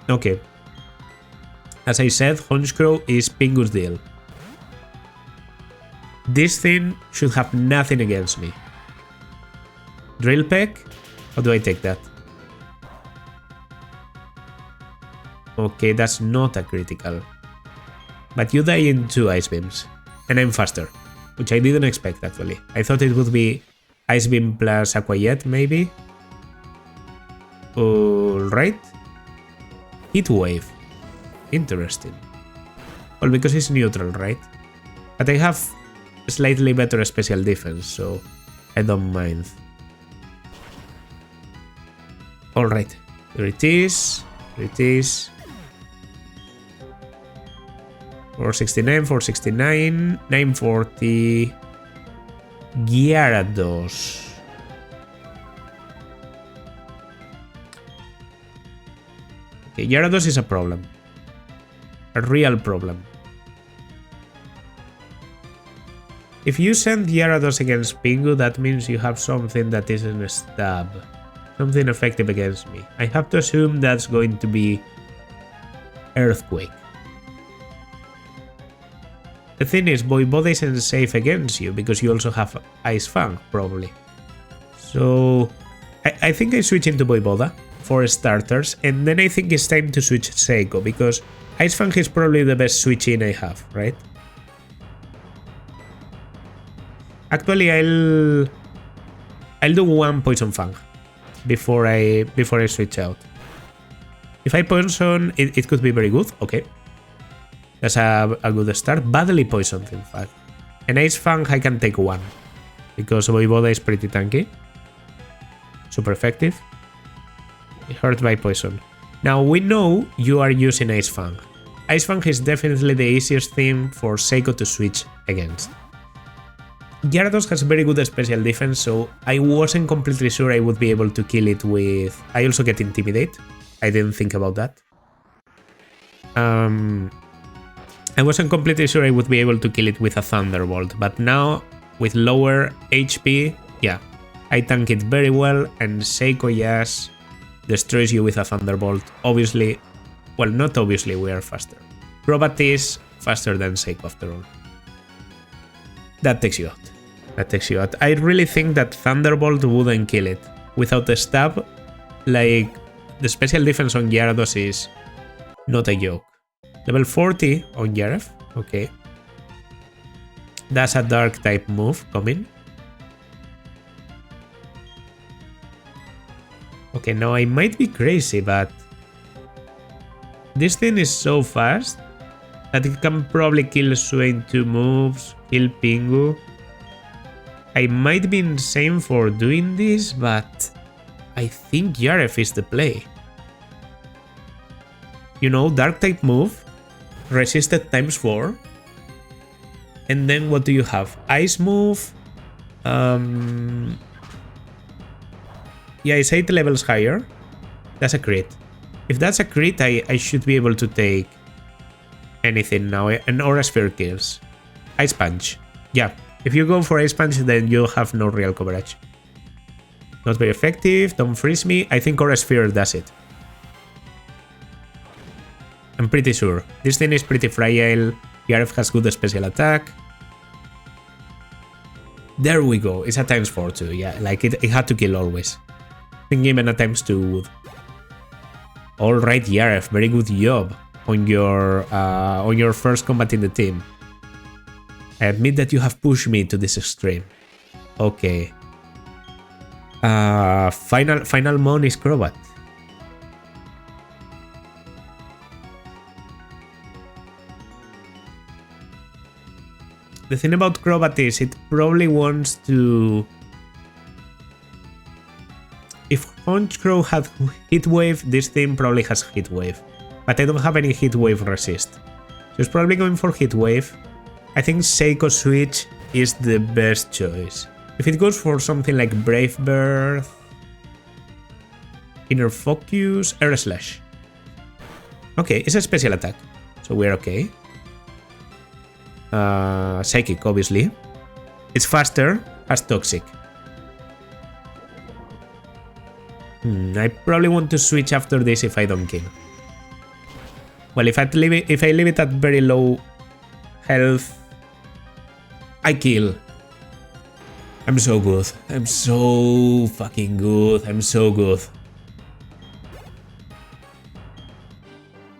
Okay. As I said, Honchcrow is Pingu's deal. This thing should have nothing against me. Drill Peck? How do I take that? Okay, that's not a critical. But you die in 2 Ice Beams. And I'm faster. Which I didn't expect, actually. I thought it would be Ice Beam plus Aqua Jet, maybe. Alright. Heat Wave. Interesting. Well, because it's neutral, right? But I have slightly better special defense, so I don't mind. Alright. Here it is. 469, 469, 940. Gyarados. Okay, Gyarados is a problem. A real problem. If you send Gyarados against Pingu, that means you have something that isn't a stab. Something effective against me. I have to assume that's going to be Earthquake. The thing is, Voivode isn't safe against you because you also have Ice Fang, probably. So I think I switch into Voivode for starters, and then I think it's time to switch Seiko because Ice Fang is probably the best switch in I have, right? Actually, I'll do one Poison Fang before I switch out. If I poison, it could be very good. Okay. That's a good start. Badly poisoned, in fact. And Ice Fang, I can take one. Because Voivode is pretty tanky. Super effective. Hurt by poison. Now, we know you are using Ice Fang. Ice Fang is definitely the easiest thing for Seiko to switch against. Gyarados has very good special defense, so I wasn't completely sure I would be able to kill it with... I also get Intimidate. I didn't think about that. I wasn't completely sure I would be able to kill it with a Thunderbolt, but now, with lower HP, yeah, I tank it very well, and Seiko Yas destroys you with a Thunderbolt. Obviously, well, not obviously, we are faster. Crobat is faster than Seiko after all. That takes you out. I really think that Thunderbolt wouldn't kill it. Without the stab, like, the special defense on Gyarados is not a joke. Level 40 on Yaref, okay. That's a dark type move coming. Okay, now I might be crazy, but this thing is so fast that it can probably kill Swain 2 moves, kill Pingu. I might be insane for doing this, but I think Yaref is the play. You know, dark type move, resisted times 4, and then what do you have? Ice move, yeah, it's 8 levels higher. That's a crit. If that's a crit, I should be able to take anything now, and Aura Sphere kills. Ice Punch, yeah, if you go for Ice Punch, then you have no real coverage. Not very effective, don't freeze me. I think Aura Sphere does it. I'm pretty sure. This thing is pretty fragile. Yaref has good special attack. There we go. It's a ×4 too. Yeah, like it had to kill always. I think even a ×2 would. Alright, Yaref, very good job on your first combat in the team. I admit that you have pushed me to this extreme. Okay. Final mon is Crobat. The thing about Crobat is it probably wants to... If Honchcrow had Heat Wave, this thing probably has Heat Wave. But I don't have any Heat Wave resist. So it's probably going for Heat Wave. I think Seiko Switch is the best choice. If it goes for something like Brave Birth, Inner Focus, Air Slash. Okay, it's a special attack, so we're okay. Psychic, obviously. It's faster, has Toxic. I probably want to switch after this if I don't kill. Well, if I leave it at very low health, I kill. I'm so good. I'm so fucking good. I'm so good.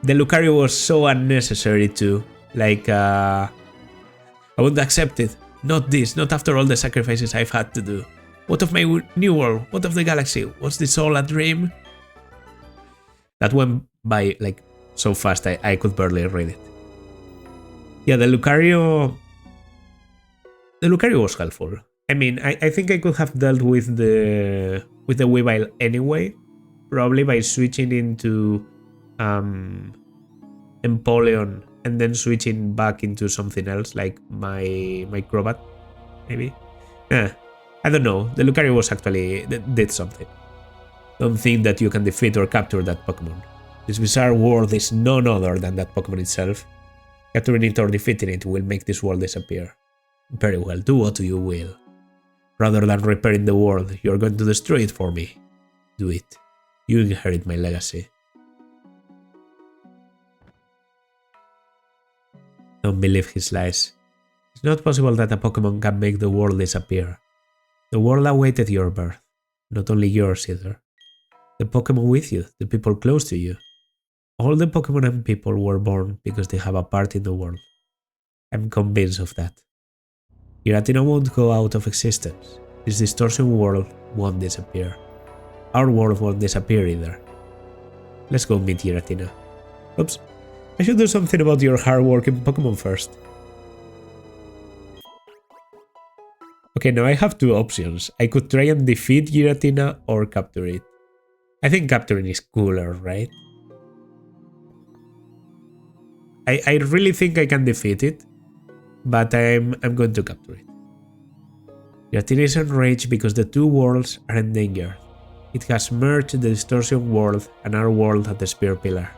The Lucario was so unnecessary too. Like, I wouldn't accept it. Not this, not after all the sacrifices I've had to do. What of my new world? What of the galaxy? Was this all a dream? That went by like so fast I could barely read it. Yeah, the Lucario was helpful. I mean, I think I could have dealt with the Weavile anyway, probably by switching into Empoleon and then switching back into something else like my Crobat, maybe. I don't know. The Lucario was actually did something. Don't think that you can defeat or capture that Pokemon. This bizarre world is none other than that Pokemon itself. Capturing it or defeating it will make this world disappear. Very well, do what you will. Rather than repairing the world, you're going to destroy it for me. Do it. You inherit my legacy. Don't believe his lies. It's not possible that a Pokemon can make the world disappear. The world awaited your birth. Not only yours either. The Pokemon with you, the people close to you. All the Pokemon and people were born because they have a part in the world. I'm convinced of that. Giratina won't go out of existence. This distortion world won't disappear. Our world won't disappear either. Let's go meet Giratina. Oops, I should do something about your hard-working Pokemon first. Okay, now I have two options. I could try and defeat Giratina or capture it. I think capturing is cooler, right? I really think I can defeat it, but I'm going to capture it. Giratina is enraged because the two worlds are endangered. It has merged the distortion world and our world at the Spear Pillar.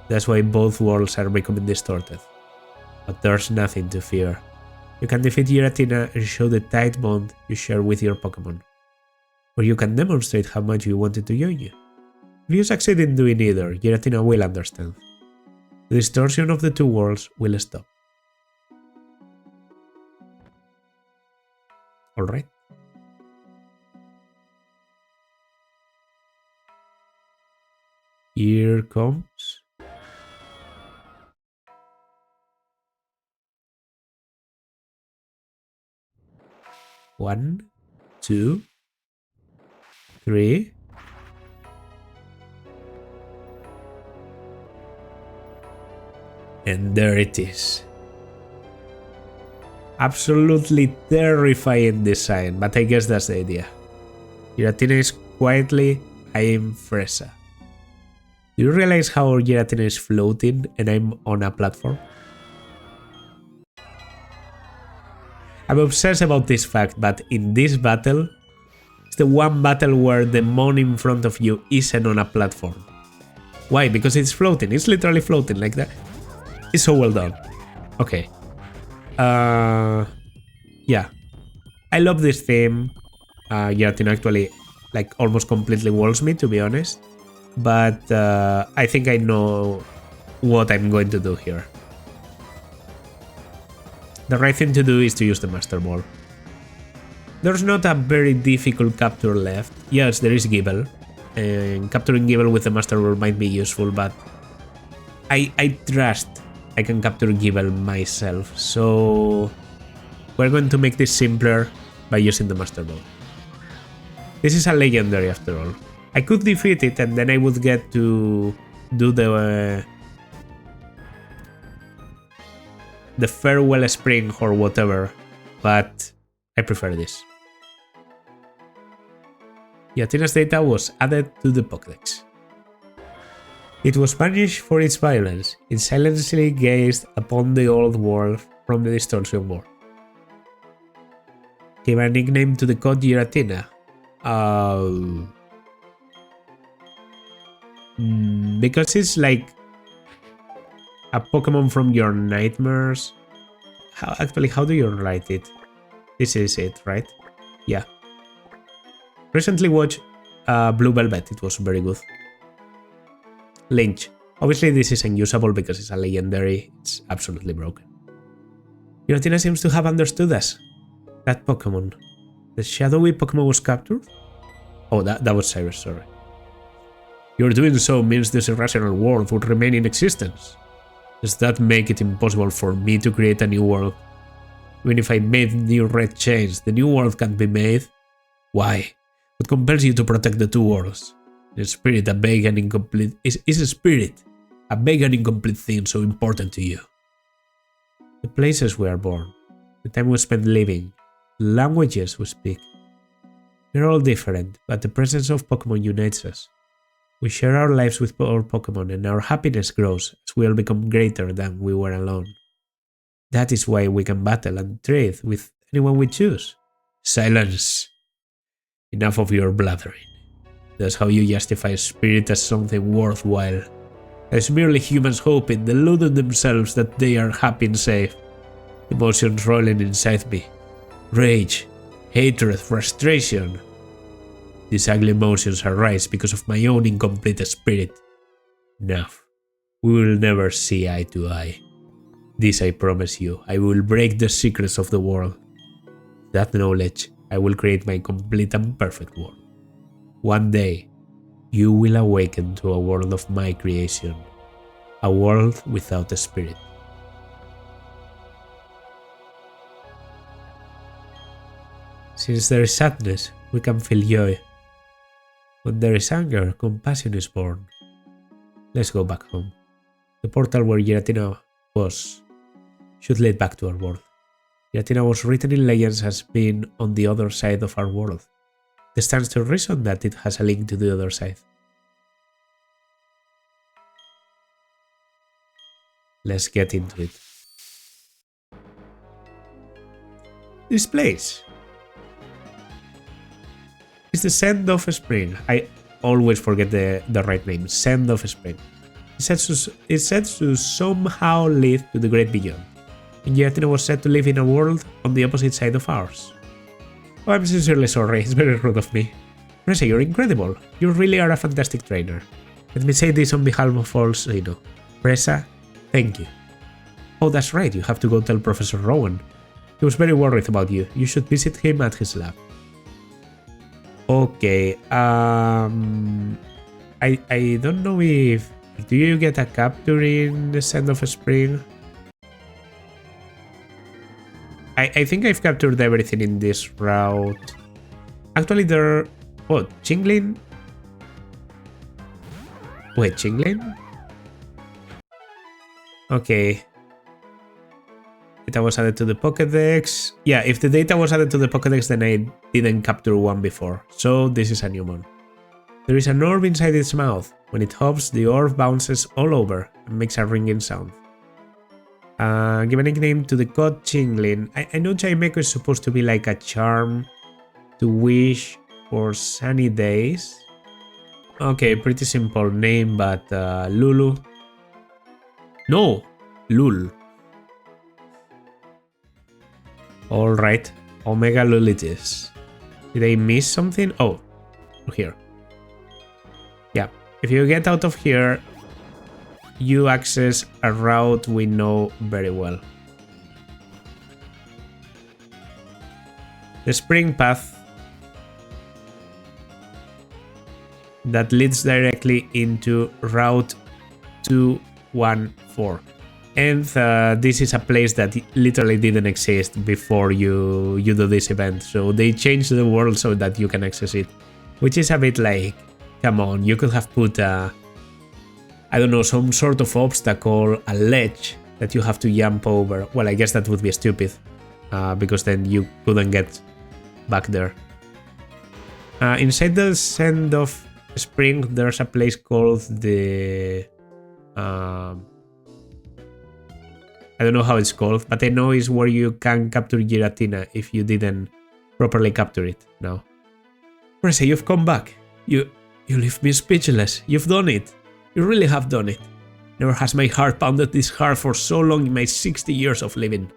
That's why both worlds are becoming distorted. But there's nothing to fear. You can defeat Giratina and show the tight bond you share with your Pokemon. Or you can demonstrate how much you want it to join you. If you succeed in doing either, Giratina will understand. The distortion of the two worlds will stop. Alright. Here comes... One, two, three. And there it is. Absolutely terrifying design, but I guess that's the idea. Giratina is quietly eyeing Fresa. Do you realize how Giratina is floating and I'm on a platform? I'm obsessed about this fact, but in this battle, it's the one battle where the mon in front of you isn't on a platform. Why? Because it's floating. It's literally floating like that. It's so well done. Okay. Yeah. I love this theme. Giratina actually like almost completely walls me, to be honest. But I think I know what I'm going to do here. The right thing to do is to use the Master Ball. There's not a very difficult capture left. Yes, there is Gible. And capturing Gible with the Master Ball might be useful, but I trust I can capture Gible myself. So we're going to make this simpler by using the Master Ball. This is a legendary after all. I could defeat it and then I would get to do the Farewell Spring or whatever, but I prefer this. Giratina data was added to the Pokédex. It was punished for its violence. It silently gazed upon the old world from the distortion world. Give a nickname to the god Giratina. Because it's like a Pokemon from your nightmares. How do you write it? This is it, right? Yeah. Recently watched Blue Velvet. It was very good. Lynch. Obviously this is unusable because it's a legendary. It's absolutely broken. Giratina seems to have understood us. That Pokemon. The shadowy Pokemon was captured? Oh, that was Cyrus, sorry. Your doing so means this irrational world would remain in existence. Does that make it impossible for me to create a new world? Even if I made new red chains, the new world can't be made? Why? What compels you to protect the two worlds? Is spirit a vague and incomplete? Is a spirit a vague and incomplete thing so important to you? The places we are born, the time we spend living, the languages we speak. We're all different, but the presence of Pokemon unites us. We share our lives with our Pokemon and our happiness grows as we all become greater than we were alone. That is why we can battle and trade with anyone we choose. Silence! Enough of your blathering. That's how you justify spirit as something worthwhile. As merely humans hoping, deluding themselves that they are happy and safe. Emotions rolling inside me. Rage, hatred, frustration. These ugly emotions arise because of my own incomplete spirit. Enough. We will never see eye to eye. This I promise you, I will break the secrets of the world. With that knowledge, I will create my complete and perfect world. One day, you will awaken to a world of my creation. A world without a spirit. Since there is sadness, we can feel joy. When there is anger, compassion is born. Let's go back home. The portal where Giratina was should lead back to our world. Giratina was written in legends as being on the other side of our world. This stands to reason that it has a link to the other side. Let's get into it. This place is the Send of Spring. I always forget the right name. Send of Spring. It's said to somehow lead to the Great Beyond. And Giratina was said to live in a world on the opposite side of ours. Oh, I'm sincerely sorry, it's very rude of me. Presa, you're incredible. You really are a fantastic trainer. Let me say this on behalf of all Sino. Presa, thank you. Oh, that's right, you have to go tell Professor Rowan. He was very worried about you. You should visit him at his lab. Okay, I don't know if... Do you get a capture in the Send of Spring? I think I've captured everything in this route. Actually, there... Oh, Chinglin? Wait, Chinglin? Okay. Data was added to the Pokédex. Yeah, if the data was added to the Pokédex, then I didn't capture one before. So this is a new one. There is an orb inside its mouth. When it hops, the orb bounces all over and makes a ringing sound. Give a nickname to the god Chinglin. I know Chimeco is supposed to be like a charm to wish for sunny days. Okay, pretty simple name, but Lulu. No, Lul. Alright, Omega Lulitis. Did I miss something? Oh, here. Yeah, if you get out of here, you access a route we know very well. the spring path that leads directly into Route 214. And this is a place that literally didn't exist before you do this event. So they changed the world so that you can access it. Which is a bit like, come on, you could have put I don't know, some sort of obstacle, a ledge that you have to jump over. Well, I guess that would be stupid, because then you couldn't get back there. Inside the Send of Spring, there's a place called the... I don't know how it's called, but I know it's where you can capture Giratina if you didn't properly capture it now. Fresa, you've come back. You leave me speechless. You've done it. You really have done it. Never has my heart pounded this hard for so long in my 60 years of living.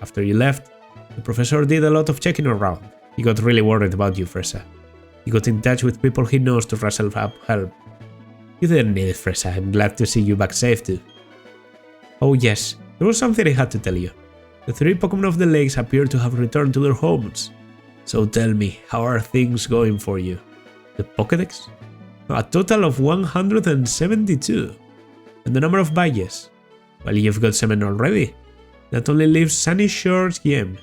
After you left, the professor did a lot of checking around. He got really worried about you, Fresa. He got in touch with people he knows to rustle up help. You didn't need it, Fresa. I'm glad to see you back safe too. Oh yes, there was something I had to tell you. The 3 Pokemon of the lakes appear to have returned to their homes. So tell me, how are things going for you? The Pokédex? A total of 172. And the number of badges? Well, you've got 7 already. That only leaves Sunny Shore's game.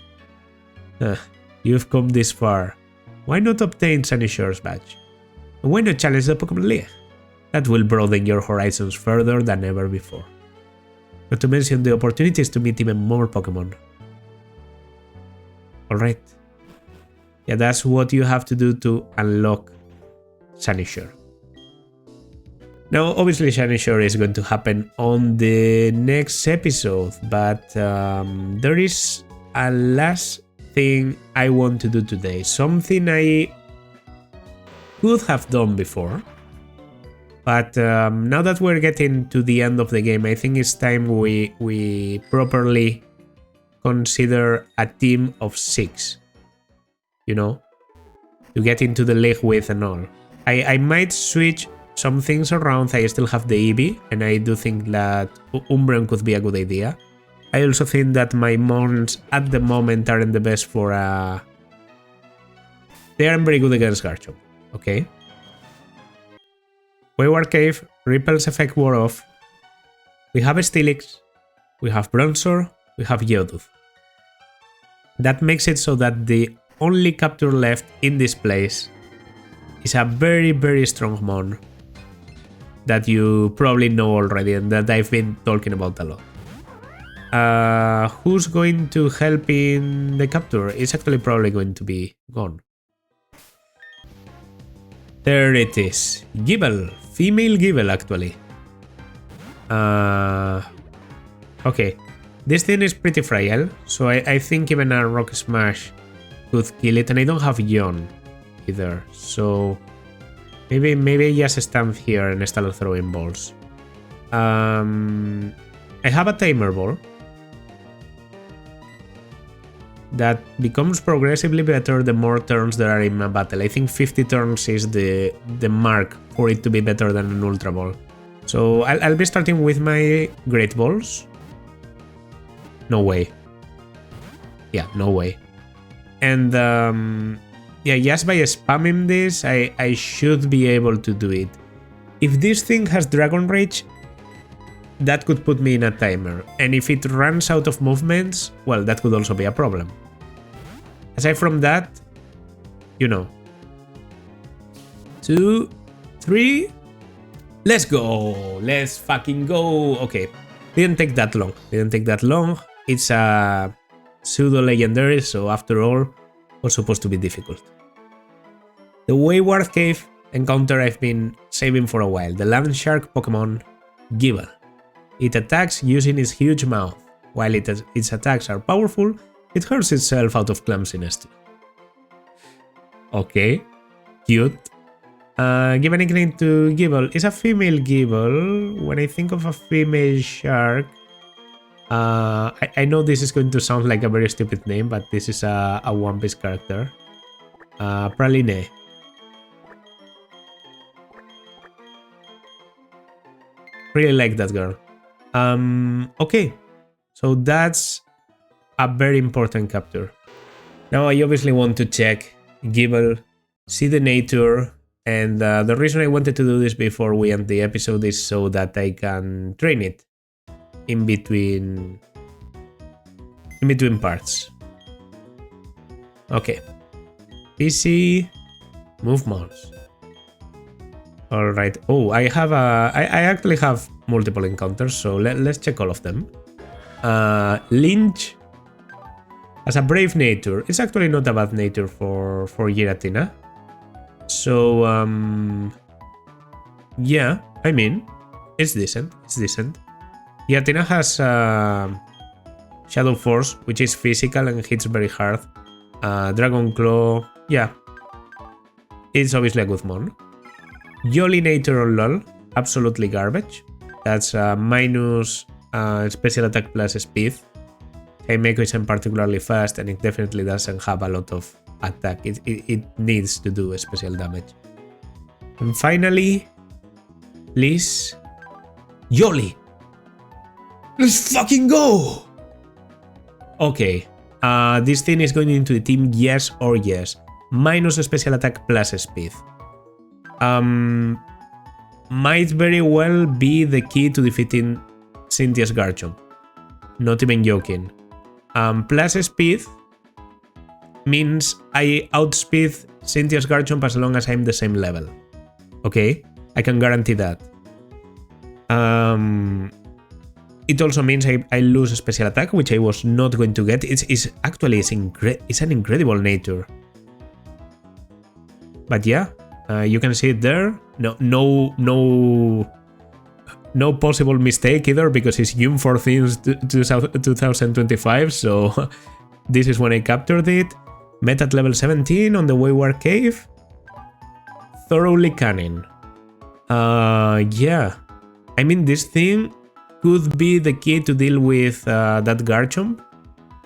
You've come this far. Why not obtain Sunny Shore's badge? And why not challenge the Pokemon League? That will broaden your horizons further than ever before. Not to mention the opportunities to meet even more Pokemon. Alright. Yeah, that's what you have to do to unlock Sunny Shore. Now, obviously, Sunny Shore is going to happen on the next episode, but there is a last thing I want to do today. Something I could have done before. But now that we're getting to the end of the game, I think it's time we properly consider a team of 6. You know? To get into the league with and all. I might switch some things around. I still have the Eevee, and I do think that Umbreon could be a good idea. I also think that my Mons at the moment aren't the best for they aren't very good against Garchomp. Okay? Wayward Cave, Ripple's effect wore off. We have Steelix, we have Bronzor, we have Geodude. That makes it so that the only capture left in this place is a very, very strong Mon that you probably know already and that I've been talking about a lot. Who's going to help in the capture? It's actually probably going to be gone. There it is. Gible. Female Gible, actually. Okay. This thing is pretty fragile, so I think even a Rock Smash could kill it, and I don't have Yawn either, so maybe I just stand here and start throwing balls. I have a Tamer Ball that becomes progressively better the more turns there are in a battle. I think 50 turns is the mark for it to be better than an Ultra Ball. So I'll be starting with my Great Balls. No way. Yeah, no way. And yeah, just by spamming this, I should be able to do it. If this thing has Dragon Rage, that could put me in a timer. And if it runs out of movements, well, that could also be a problem. Aside from that, you know. 2, 3, let's go! Let's fucking go! Okay, didn't take that long. It's a pseudo-legendary, so after all, was supposed to be difficult. The Wayward Cave encounter I've been saving for a while. The land shark Pokemon Gible. It attacks using its huge mouth. While its attacks are powerful, it hurts itself out of clumsiness too. Okay, cute. Give a nickname to Gible. It's a female Gible. When I think of a female shark, I know this is going to sound like a very stupid name, but this is a One Piece character. Praline. Really like that girl. Okay, so that's a very important capture. Now I obviously want to check Gibble, see the nature, and the reason I wanted to do this before we end the episode is so that I can train it in between parts. Okay. PC, move mouse. All right. Oh, I actually have multiple encounters, so let's check all of them. Lynch has a brave nature. It's actually not a bad nature for Giratina. So yeah, I mean, it's decent. It's decent. Giratina has Shadow Force, which is physical and hits very hard. Dragon Claw, yeah, it's obviously a good mon. Yoli nature on LOL, absolutely garbage. That's minus special attack plus speed. Heimeiko isn't particularly fast and it definitely doesn't have a lot of attack. It needs to do special damage. And finally, please, Yoli! Let's fucking go! Okay, this thing is going into the team, yes or yes. Minus special attack plus speed. Might very well be the key to defeating Cynthia's Garchomp. Not even joking. Plus speed means I outspeed Cynthia's Garchomp as long as I'm the same level. Okay? I can guarantee that. It also means I lose a special attack, which I was not going to get. It's an incredible nature. But yeah, you can see it there. No possible mistake either, because it's June 14th, 2025, so this is when I captured it. Met at level 17 on the Wayward Cave. Thoroughly cunning. Yeah. I mean, this thing could be the key to deal with that Garchomp.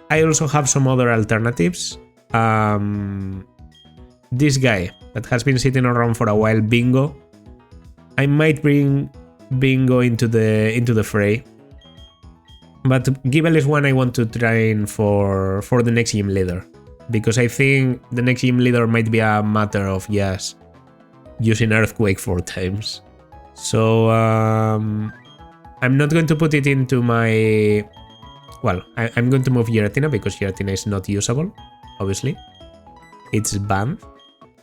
I also have some other alternatives. This guy that has been sitting around for a while, Bingo. I might bring Bingo into the fray. But Gibble is one I want to train for the next gym leader. Because I think the next gym leader might be a matter of just using Earthquake 4 times. So I'm not going to put it into my... Well, I'm going to move Giratina because Giratina is not usable, obviously. It's banned.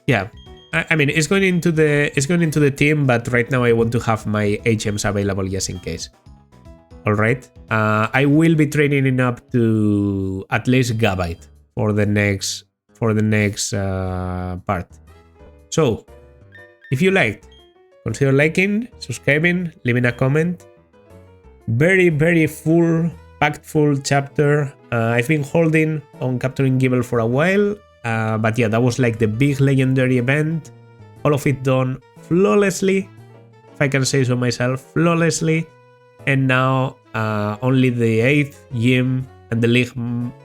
Yeah, I mean, it's going into the team, but right now I want to have my HMs available just in case. All right, I will be training it up to at least Gabite for the next part. So, if you liked, consider liking, subscribing, leaving a comment. Very, very packed full chapter. I've been holding on capturing Gibble for a while. But yeah, that was like the big legendary event. All of it done flawlessly, if I can say so myself, flawlessly. And now only the 8th gym and the league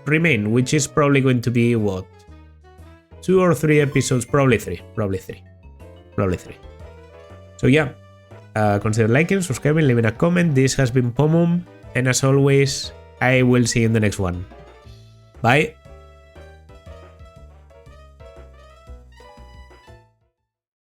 remain, which is probably going to be what? 2 or 3 episodes, probably 3. So yeah, consider liking, subscribing, leaving a comment. This has been Pomum, and as always, I will see you in the next one. Bye.